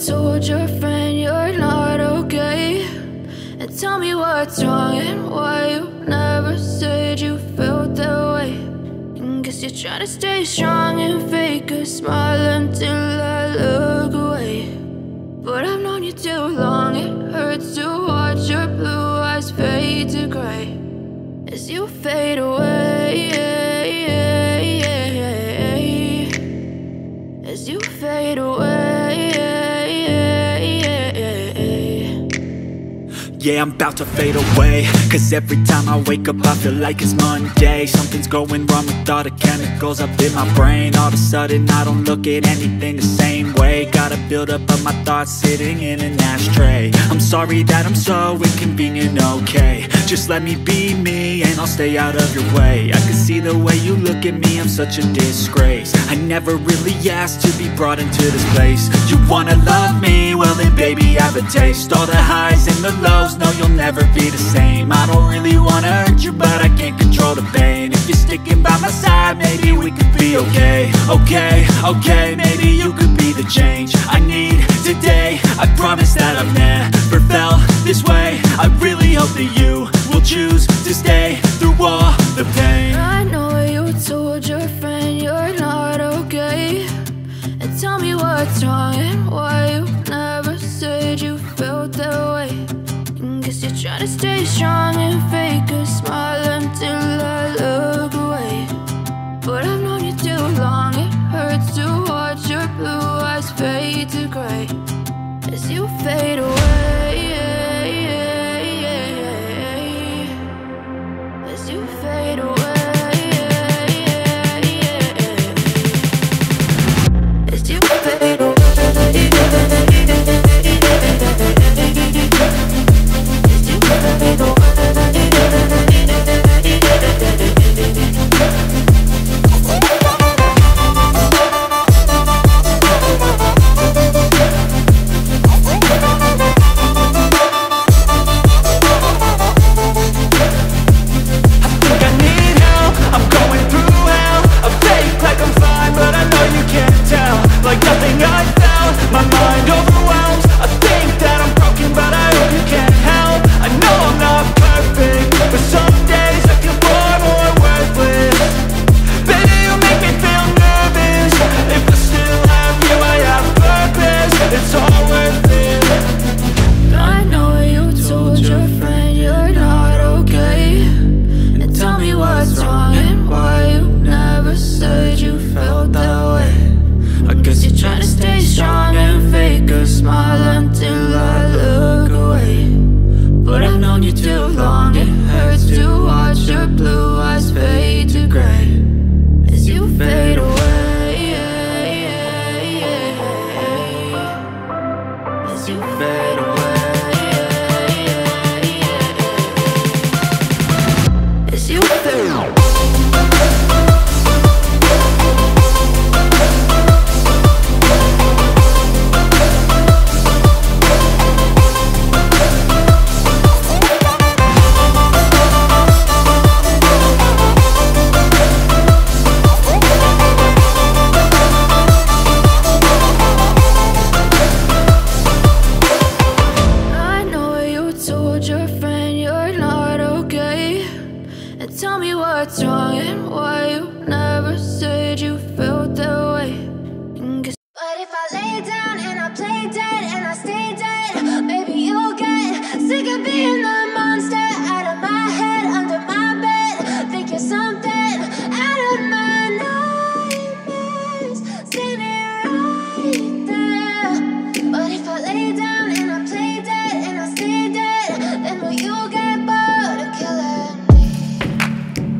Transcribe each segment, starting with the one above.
told your friend you're not okay, and tell me what's wrong and why you never said you felt that way. And guess you're trying to stay strong and fake a smile until I look away. But I've known you too long, it hurts to watch your blue eyes fade to gray as you fade away, as you fade away. Yeah, I'm about to fade away, cause every time I wake up I feel like it's Monday. Something's going wrong with all the chemicals up in my brain. All of a sudden I don't look at anything the same way. Gotta build up of my thoughts sitting in an ashtray. I'm sorry that I'm so inconvenient, okay. Just let me be me and I'll stay out of your way. I can see the way you look at me, I'm such a disgrace. I never really asked to be brought into this place. You wanna love me? Well then baby, have a taste. All the highs and the lows, no, you'll never be the same. I don't really wanna hurt you, but I can't control the pain. If you're sticking by my side, maybe we could be okay. Okay, maybe you could be the change I need today. I promise that I've never felt this way. I really hope that you will choose to stay through all the pain. I know you told your friend you're not okay, and tell me what's wrong and why you never said you felt that way. Guess you're trying to stay strong and fake a smile until I look away. But I've known you too long, it hurts to watch your blue eyes fade to gray as you fade away, as you fade away, as you fade away.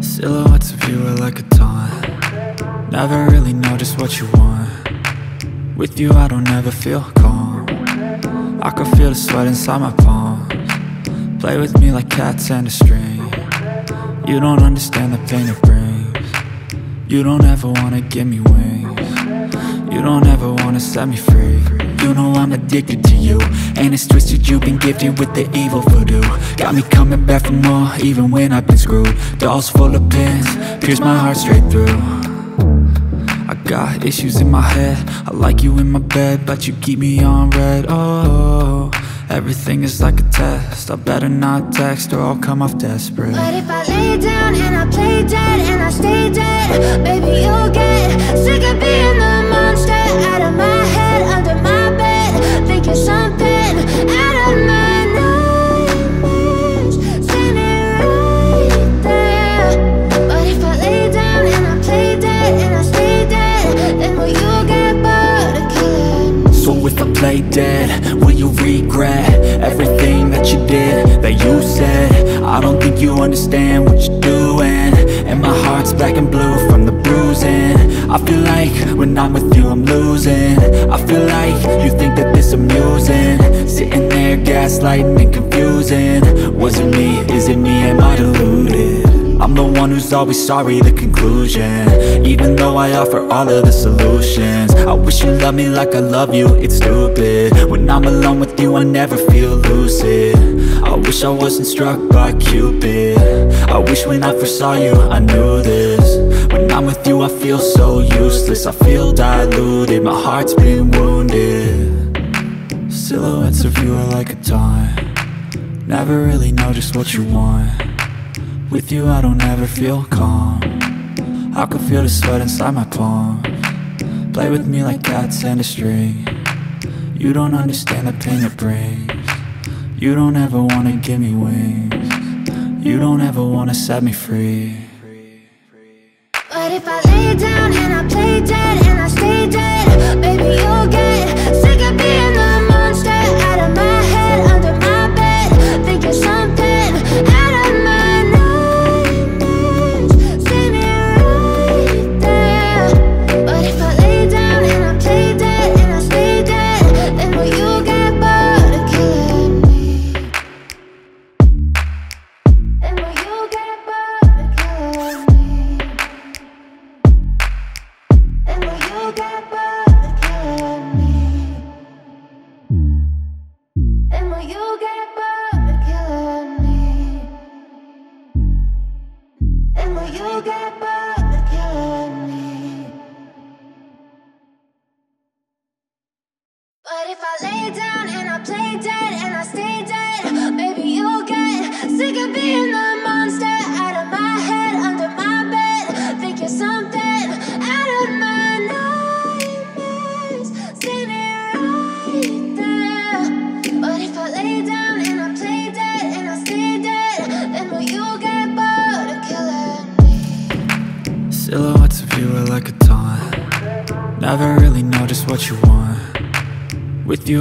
Silhouettes of you are like a taunt. Never really know just what you want. With you I don't ever feel calm. I can feel the sweat inside my palms. Play with me like cats and a string. You don't understand the pain it brings. You don't ever wanna give me wings. You don't ever wanna set me free. You know I'm addicted to you, and it's twisted, you've been gifted with the evil voodoo. Got me coming back for more, even when I've been screwed. Dolls full of pins, pierce my heart straight through. I got issues in my head. I like you in my bed, but you keep me on red. Oh, everything is like a test. I better not text or I'll come off desperate. But if I lay down and I play dead and I stay dead, baby, you'll get sick of being the monster out of my head, under my bed, thinking something out of my nightmares, standing right there. But if I lay down and I play dead and I stay dead, then will you get bored of killing? So if I play dead, will you regret everything that you did, that you said? I don't think you understand what you're doing, and my heart's black and blue from the bruising. I feel like when I'm with you I'm losing. I feel like you think that this amusing, sitting there gaslighting and confusing. Was it me? Is it me? Am I deluded? I'm the one who's always sorry, the conclusion, even though I offer all of the solutions. I wish you loved me like I love you, it's stupid. When I'm alone with you I never feel lucid. I wish I wasn't struck by Cupid. I wish when I first saw you I knew this. When I'm with you I feel so useless, I feel diluted, my heart's been wounded. Silhouettes of you are like a taunt, never really know just what you want. With you I don't ever feel calm, I can feel the sweat inside my palms. Play with me like cats and a string. You don't understand the pain it brings. You don't ever wanna give me wings. You don't ever wanna set me free. But if I lay down and I play dead and I stay dead, baby, you'll get sick of being the monster out of my head, under my bed, thinking something out of my nightmares, standing right there. But if I lay down and I play dead and I stay dead, then will you get bored of killing me? Then will you get bored of killing me? And will you get bored of killing me? And will you get bored of killing me? And will you get bored of killing me? But if I lay down and I play dead and I stay dead, baby, you'll get sick of being the monster out of my head, under my bed, thinking something out of my nightmares, standing right there. But if I lay down and I play dead and I stay dead, then will you get bored of killing me? Silhouettes of you are like a taunt, never really know just what you want. With you